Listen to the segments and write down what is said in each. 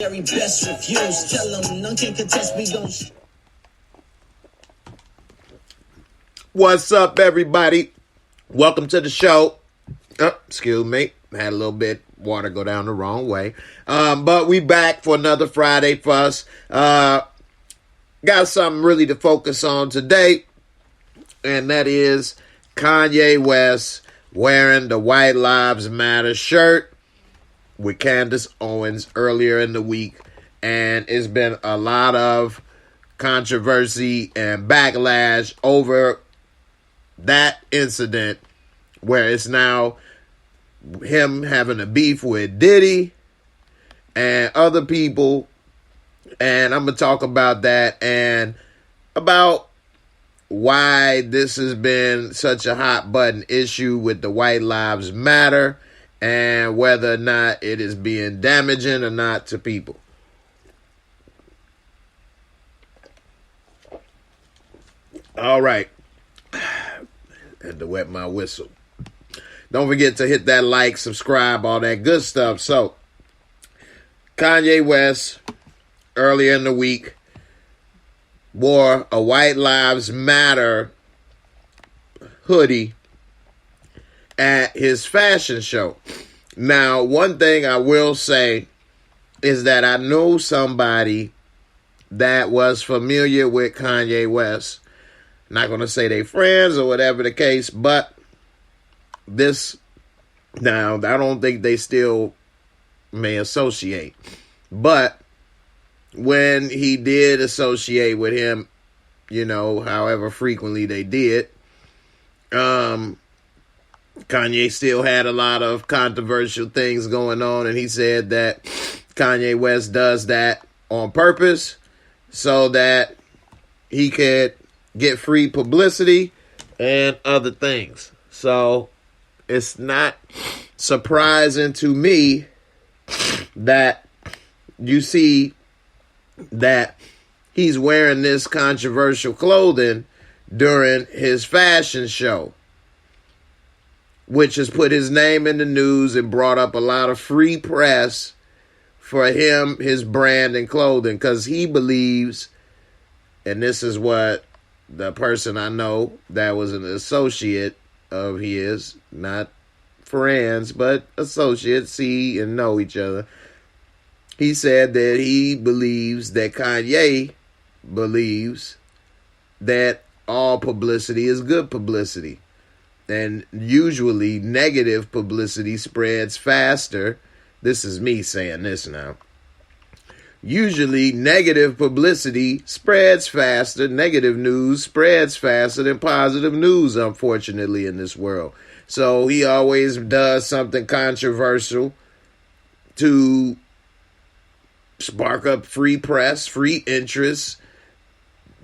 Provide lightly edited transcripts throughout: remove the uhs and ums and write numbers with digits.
Very best reviews. Tell them none can contest. We gon' What's up, everybody? Welcome to the show. Excuse me. Had a little bit water go down the wrong way. But we back for another Friday Fuss. Got something really to focus on today, and that is Kanye West wearing the White Lives Matter shirt with Candace Owens earlier in the week. And it's been a lot of controversy and backlash over that incident, where it's now him having a beef with Diddy and other people. And I'm going to talk about that and about why this has been such a hot button issue with the White Lives Matter and whether or not it is being damaging or not to people. All right. Had to wet my whistle. Don't forget to hit that like, subscribe, all that good stuff. So, Kanye West, earlier in the week, wore a White Lives Matter hoodie at his fashion show. Now, one thing I will say is that I know somebody that was familiar with Kanye West. Not going to say they friends or whatever the case, but this, now, I don't think they still may associate. But when he did associate with him, you know, however frequently they did, Kanye still had a lot of controversial things going on, and he said that Kanye West does that on purpose so that he could get free publicity and other things. So it's not surprising to me that you see that he's wearing this controversial clothing during his fashion show, which has put his name in the news and brought up a lot of free press for him, his brand and clothing, because he believes, and this is what the person I know that was an associate of his, not friends, but associates, see and know each other. He said that he believes that Kanye believes that all publicity is good publicity. And usually negative publicity spreads faster. This is me saying this now. Usually negative publicity spreads faster. Negative news spreads faster than positive news, unfortunately, in this world. So he always does something controversial to spark up free press, free interest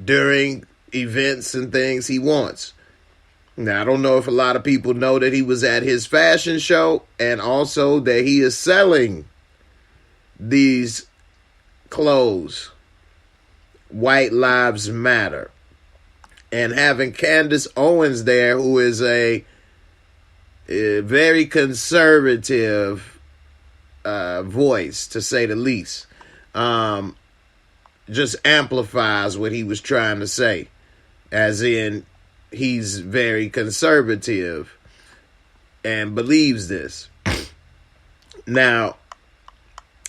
during events and things he wants. Now, I don't know if a lot of people know that he was at his fashion show and also that he is selling these clothes, White Lives Matter, and having Candace Owens there, who is a very conservative voice, to say the least, just amplifies what he was trying to say, as in he's very conservative and believes this. Now,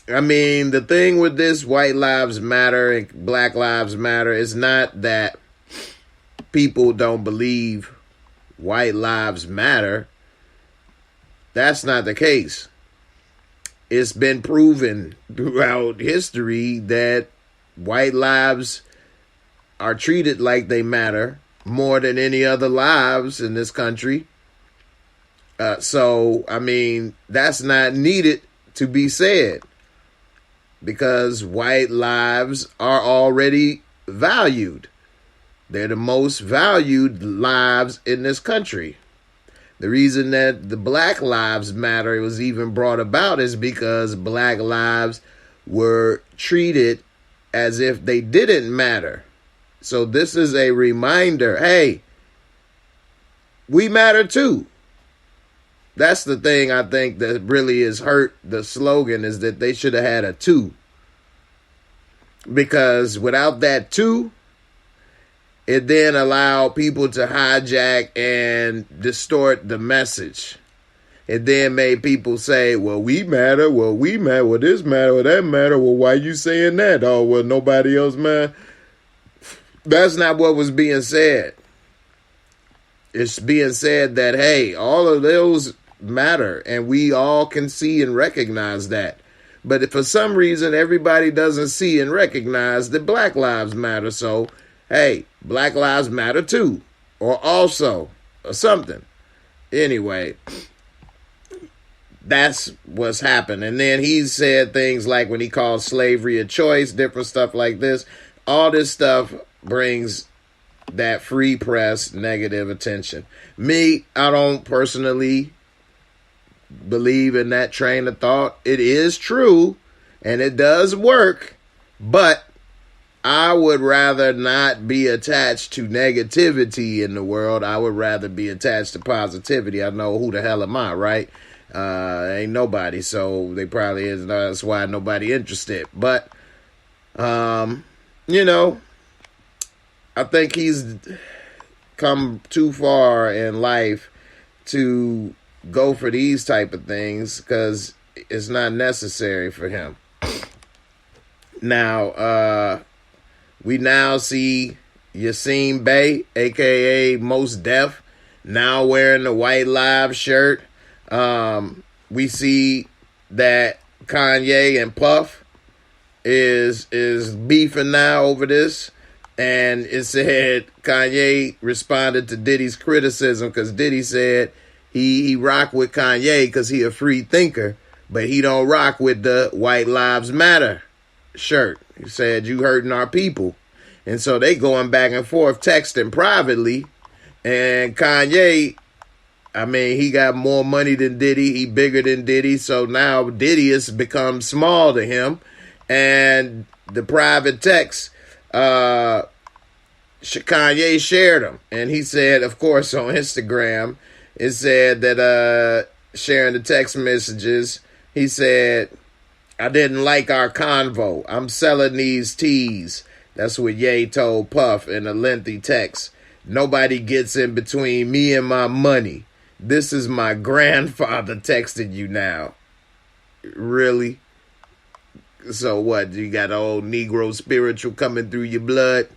I mean, the thing with this White Lives Matter and Black Lives Matter is not that people don't believe White Lives Matter. That's not the case. It's been proven throughout history that white lives are treated like they matter more than any other lives in this country. So, I mean, that's not needed to be said, because white lives are already valued. They're the most valued lives in this country. The reason that the Black Lives Matter was even brought about is because black lives were treated as if they didn't matter. So this is a reminder, hey, we matter too. That's the thing I think that really has hurt the slogan, is that they should have had a 2. Because without that too, it then allowed people to hijack and distort the message. It then made people say, well, we matter, well, this matter, well, that matter, well, why you saying that? Oh, well, nobody else matter. That's not what was being said. It's being said that, hey, all of those matter, and we all can see and recognize that. But if for some reason everybody doesn't see and recognize that Black Lives Matter, so, hey, Black Lives Matter too, or also, or something. Anyway, that's what's happened. And then he said things like when he called slavery a choice, different stuff like this. All this stuff brings that free press negative attention. Me, I don't personally believe in that train of thought. It is true and it does work, but I would rather not be attached to negativity in the world. I would rather be attached to positivity. I know who the hell am I, right? Ain't nobody, so they probably is. That's why nobody interested. But, you know, I think he's come too far in life to go for these type of things because it's not necessary for him. Now, we now see Yasin Bey, a.k.a. Most Def, now wearing the White Lives shirt. We see that Kanye and Puff is beefing now over this. And it said Kanye responded to Diddy's criticism because Diddy said he rock with Kanye because he a free thinker, but he don't rock with the White Lives Matter shirt. He said, you hurting our people. And so they going back and forth texting privately. And Kanye, I mean, he got more money than Diddy. He bigger than Diddy. So now Diddy has become small to him. And the private text, Kanye shared them. And he said, of course, on Instagram, it said that sharing the text messages, he said, I didn't like our convo. I'm selling these teas. That's what Ye told Puff in a lengthy text. Nobody gets in between me and my money. This is my grandfather texting you now. Really? So what? You got old Negro spiritual coming through your blood?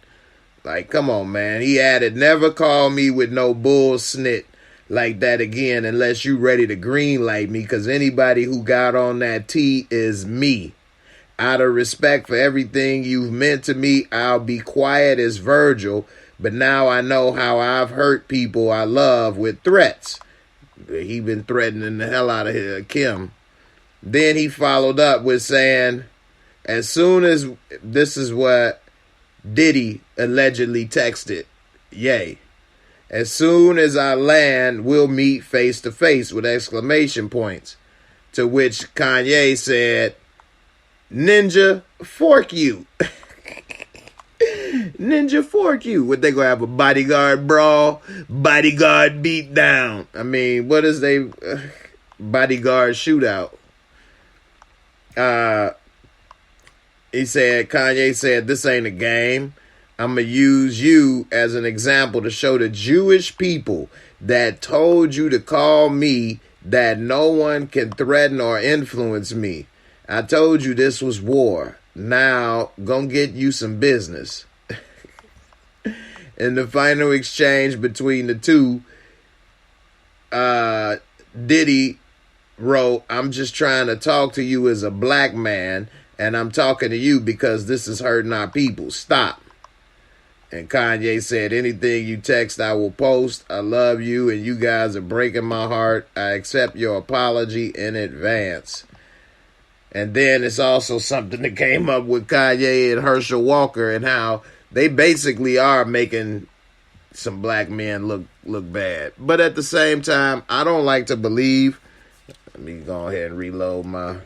Like, come on, man. He added, never call me with no bull snit like that again unless you ready to green light me, because anybody who got on that T is me. Out of respect for everything you've meant to me, I'll be quiet as Virgil, but now I know how I've hurt people I love with threats. He been threatening the hell out of Kim. Then he followed up with saying, as soon as, this is what Diddy allegedly texted Ye, as soon as I land, we'll meet face to face with exclamation points. To which Kanye said, Ninja, fork you. Ninja, fork you. What, they gonna have a bodyguard brawl? Bodyguard beat down. I mean, what is they bodyguard shootout? He said, Kanye said, this ain't a game. I'm going to use you as an example to show the Jewish people that told you to call me that no one can threaten or influence me. I told you this was war. Now, gonna get you some business. In the final exchange between the two, Diddy wrote, I'm just trying to talk to you as a black man, and I'm talking to you because this is hurting our people. Stop. And Kanye said, anything you text, I will post. I love you, and you guys are breaking my heart. I accept your apology in advance. And then it's also something that came up with Kanye and Herschel Walker and how they basically are making some black men look bad. But at the same time, I don't like to believe. Let me go ahead and reload my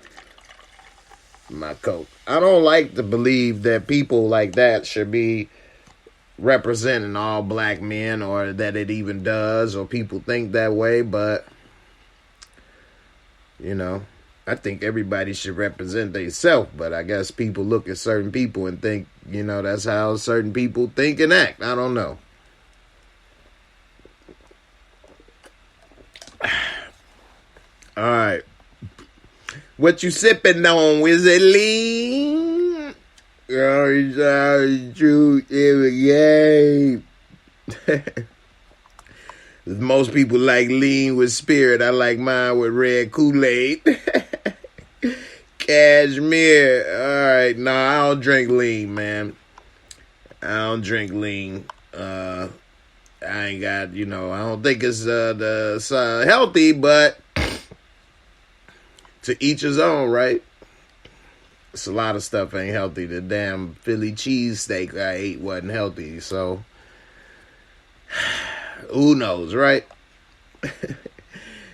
Coke. I don't like to believe that people like that should be representing all black men, or that it even does, or people think that way. But, you know, I think everybody should represent themselves, but I guess people look at certain people and think, that's how certain people think and act. I don't know. All right. What you sipping on? Is it lean? Oh, true. Yeah. Most people like lean with spirit. I like mine with red Kool-Aid. Cashmere. All right. No, I don't drink lean, man. I don't drink lean. I ain't got, I don't think it's healthy, but to each his own, right? It's a lot of stuff ain't healthy. The damn Philly cheesesteak I ate wasn't healthy, so who knows, right?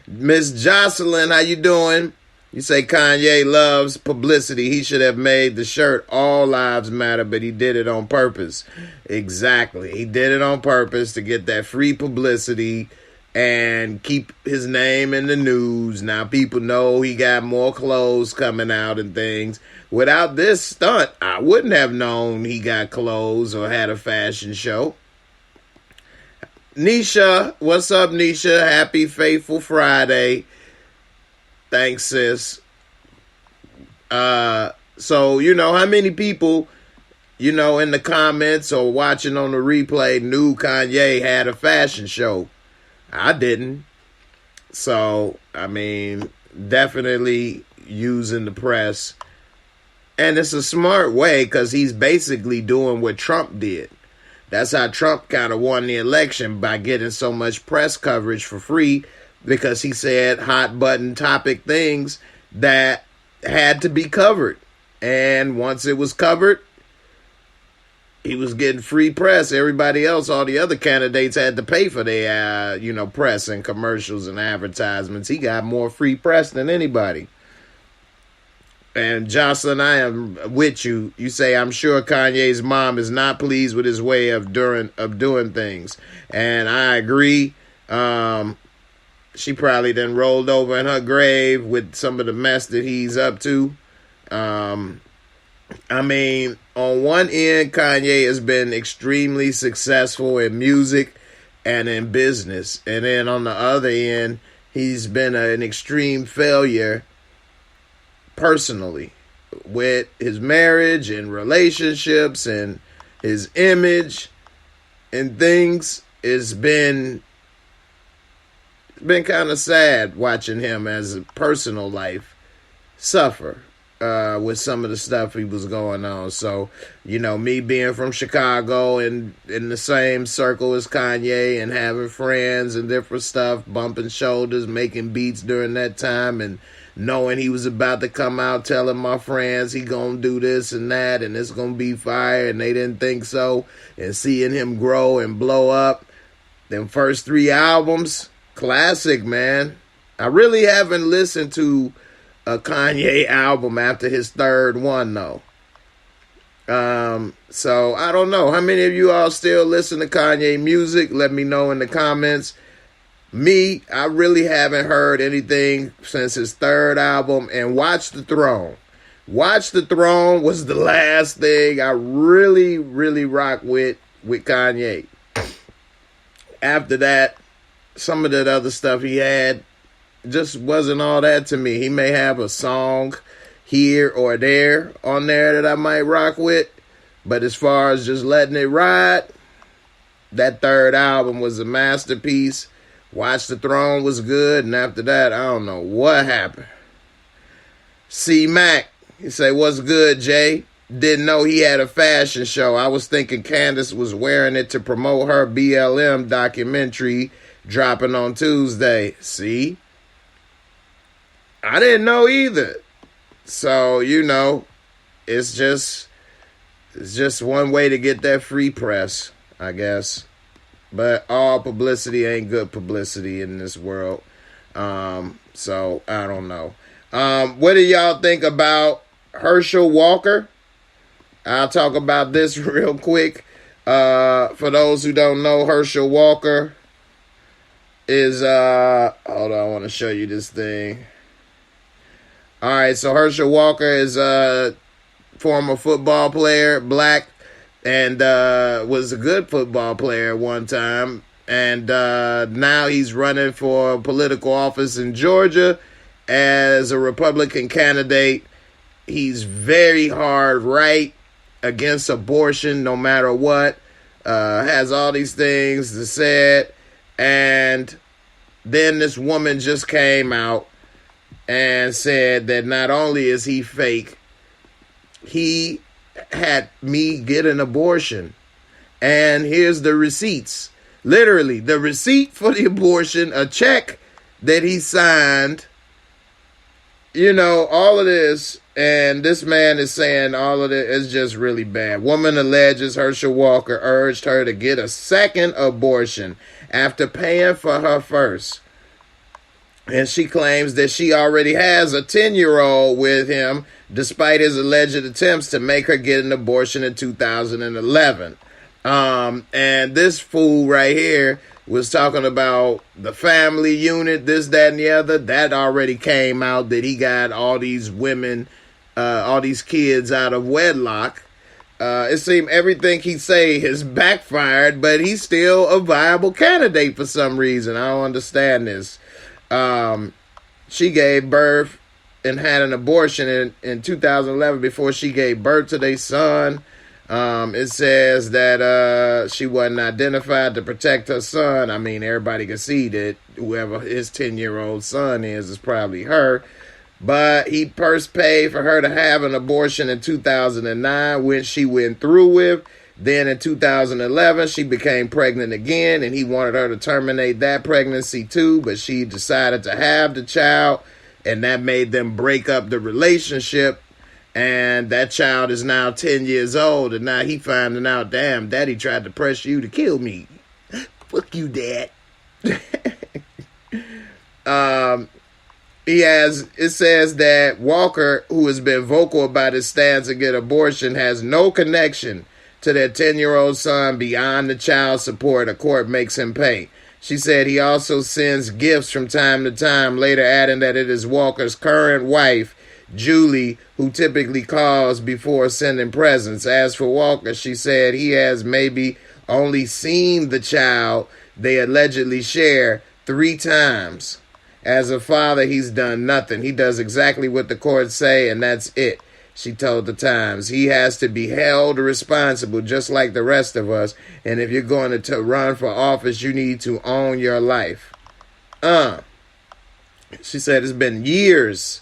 Miss Jocelyn, how you doing? You say Kanye loves publicity. He should have made the shirt All Lives Matter, but he did it on purpose. Exactly. He did it on purpose to get that free publicity and keep his name in the news. Now people know he got more clothes coming out and things. Without this stunt, I wouldn't have known he got clothes or had a fashion show. Nisha, what's up, Nisha? Happy Faithful Friday. Thanks, sis. So, how many people, in the comments or watching on the replay knew Kanye had a fashion show? I didn't. So, definitely using the press. And it's a smart way because he's basically doing what Trump did. That's how Trump kind of won the election, by getting so much press coverage for free, because he said hot button topic things that had to be covered. And once it was covered, he was getting free press. Everybody else, all the other candidates had to pay for their, press and commercials and advertisements. He got more free press than anybody. And Jocelyn, I am with you. You say, I'm sure Kanye's mom is not pleased with his way of doing things. And I agree. She probably then rolled over in her grave with some of the mess that he's up to. On one end, Kanye has been extremely successful in music and in business. And then on the other end, he's been an extreme failure personally, with his marriage and relationships and his image and things. It's been kind of sad watching him as a personal life suffer with some of the stuff he was going on. So, me being from Chicago and in the same circle as Kanye and having friends and different stuff, bumping shoulders, making beats during that time, and knowing he was about to come out telling my friends he gonna do this and that and it's gonna be fire, and they didn't think so, and seeing him grow and blow up. Them first 3 albums, classic, man. I really haven't listened to a Kanye album after his third one, though. So I don't know. How many of you all still listen to Kanye music? Let me know in the comments. Me, I really haven't heard anything since his third album. And Watch the Throne. Watch the Throne was the last thing I really, really rock with Kanye. After that, some of that other stuff he had just wasn't all that to me. He may have a song here or there on there that I might rock with, but as far as just letting it ride, that third album was a masterpiece. Watch the Throne was good, and after that, I don't know what happened. C Mac, he say, what's good, Jay? Didn't know he had a fashion show. I was thinking Candace was wearing it to promote her BLM documentary dropping on Tuesday. See? I didn't know either. So, it's just one way to get that free press, I guess. But all publicity ain't good publicity in this world. So, I don't know. What do y'all think about Herschel Walker? I'll talk about this real quick. For those who don't know, Herschel Walker is, hold on, I want to show you this thing. All right, so Herschel Walker is a former football player, black, and was a good football player at one time. And now he's running for political office in Georgia as a Republican candidate. He's very hard right against abortion no matter what. Has all these things to say it. And then this woman just came out and said that not only is he fake, he had me get an abortion. And here's the receipts. Literally, the receipt for the abortion, a check that he signed, you know, all of this. And this man is saying all of it is just really bad. Woman alleges Herschel Walker urged her to get a second abortion after paying for her first. And she claims that she already has a 10-year-old with him, despite his alleged attempts to make her get an abortion in 2011. And this fool right here was talking about the family unit, this, that, and the other. That already came out that he got all these women, all these kids out of wedlock. It seemed everything he say has backfired, but he's still a viable candidate for some reason. I don't understand this. She gave birth and had an abortion in 2011 before she gave birth to their son. It says that she wasn't identified to protect her son. I mean, everybody can see that whoever his 10-year-old son is probably her. But he first paid for her to have an abortion in 2009, which she went through with. Then in 2011, she became pregnant again, and he wanted her to terminate that pregnancy too, but she decided to have the child, and that made them break up the relationship. And that child is now 10 years old, and now he finding out, damn, daddy tried to press you to kill me. Fuck you, dad. It says that Walker, who has been vocal about his stance against abortion, has no connection to their 10-year-old son beyond the child support a court makes him pay. She said he also sends gifts from time to time, later adding that it is Walker's current wife, Julie, who typically calls before sending presents. As for Walker, she said he has maybe only seen the child they allegedly share 3 times. As a father, he's done nothing. He does exactly what the courts say, and that's it. She told the Times, he has to be held responsible just like the rest of us. And if you're going to run for office, you need to own your life. She said it's been years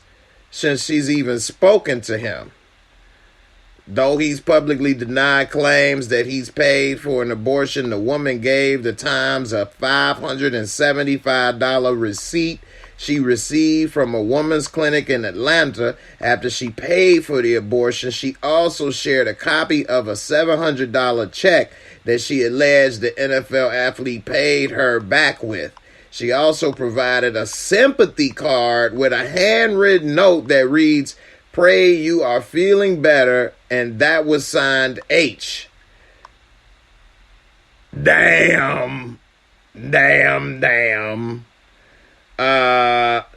since she's even spoken to him. Though he's publicly denied claims that he's paid for an abortion, the woman gave the Times a $575 receipt she received from a woman's clinic in Atlanta after she paid for the abortion. She also shared a copy of a $700 check that she alleged the NFL athlete paid her back with. She also provided a sympathy card with a handwritten note that reads, "Pray you are feeling better," and that was signed H. Damn.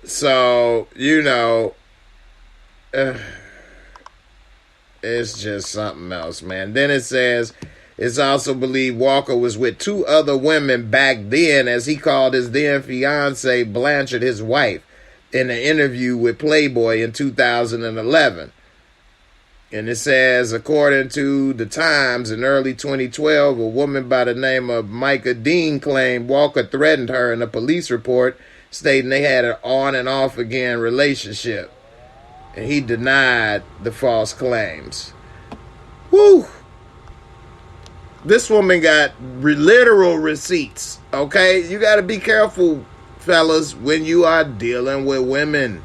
So, you know, it's just something else, man. Then it says, it's also believed Walker was with 2 other women back then, as he called his then fiancee Blanchard his wife, in an interview with Playboy in 2011. And it says, according to the Times, in early 2012, a woman by the name of Micah Dean claimed Walker threatened her in a police report, stating they had an on and off again relationship. And he denied the false claims. Whew. This woman got literal receipts, okay? You got to be careful, fellas, when you are dealing with women.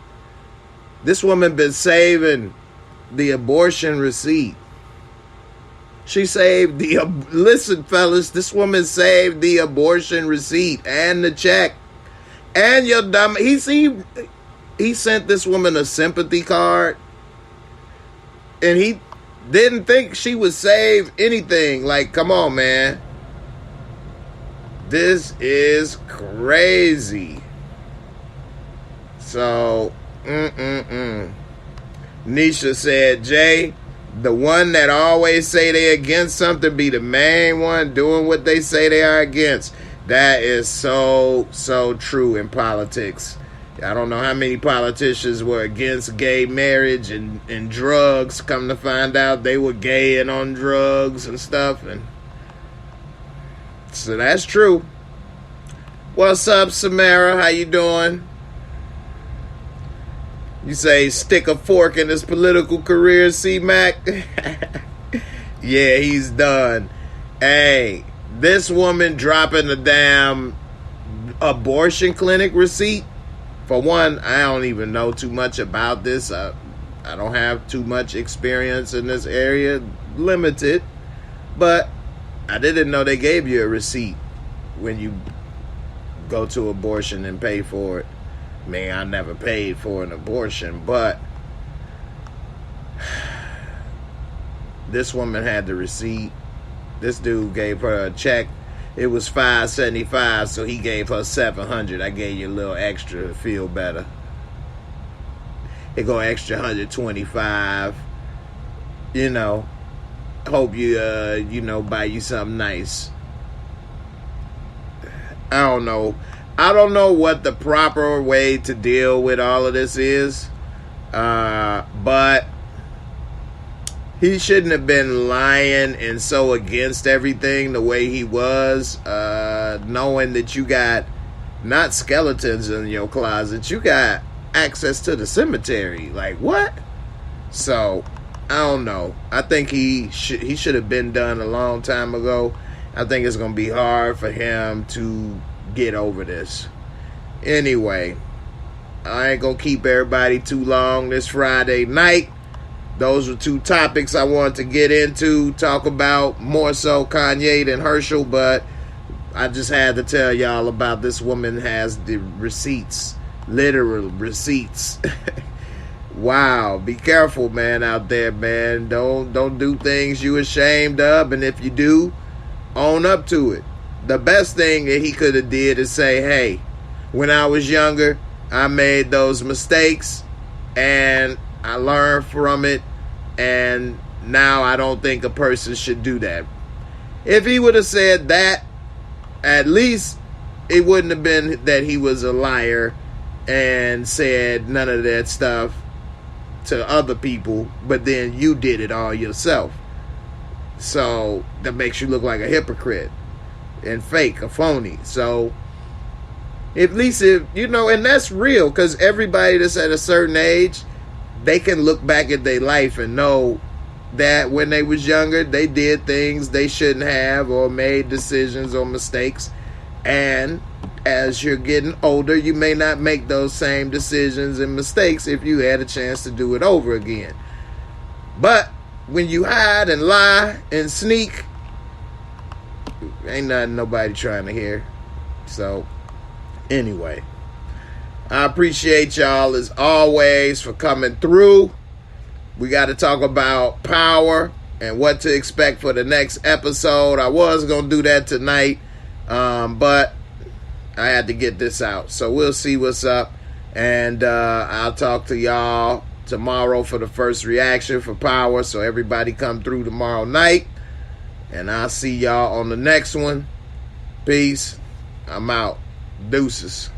This woman been saving the abortion receipt. She saved the... Listen, fellas, this woman saved the abortion receipt and the check. And your dumb... He sent this woman a sympathy card. And he didn't think she would save anything. Like, come on, man. This is crazy. So, Nisha said, Jay, the one that always say they against something be the main one doing what they say they are against. That is so true in politics. I don't know how many politicians were against gay marriage and drugs. Come to find out they were gay and on drugs and stuff. And so that's true. What's up, Samara? How you doing? You say stick a fork in his political career, C-Mac? Yeah, he's done. Hey, this woman dropping the damn abortion clinic receipt. For one, I don't even know too much about this. I don't have too much experience in this area. Limited. But I didn't know they gave you a receipt when you go to abortion and pay for it. I mean, I never paid for an abortion, but this woman had the receipt. This dude gave her a check. It was $575, so he gave her $700. I gave you a little extra to feel better. It go extra $125. You know, hope you buy you something nice. I don't know. I don't know what the proper way to deal with all of this is, but he shouldn't have been lying and so against everything the way he was, knowing that you got not skeletons in your closet, you got access to the cemetery. Like, what? So, I don't know. I think he should have been done a long time ago. I think it's going to be hard for him to get over this. Anyway, I ain't going to keep everybody too long this Friday night. Those were two topics I wanted to get into, talk about more so Kanye than Herschel, but I just had to tell y'all about this woman has the receipts, literal receipts. Wow, be careful, man, out there, man. Don't do things you ashamed of, and if you do, own up to it. The best thing that he could have did is say, hey, when I was younger, I made those mistakes, and I learned from it, and now I don't think a person should do that. If he would have said that, at least it wouldn't have been that he was a liar and said none of that stuff to other people, but then you did it all yourself. So that makes you look like a hypocrite and fake, a phony. So at least if, and that's real, because everybody that's at a certain age, they can look back at their life and know that when they was younger, they did things they shouldn't have, or made decisions or mistakes. And as you're getting older, you may not make those same decisions and mistakes if you had a chance to do it over again. But when you hide and lie and sneak, ain't nothing nobody trying to hear. So, anyway, I appreciate y'all as always for coming through. We got to talk about power and what to expect for the next episode. I was going to do that tonight, but I had to get this out. So we'll see what's up. And I'll talk to y'all tomorrow for the first reaction for power. So everybody come through tomorrow night. And I'll see y'all on the next one. Peace. I'm out. Deuces.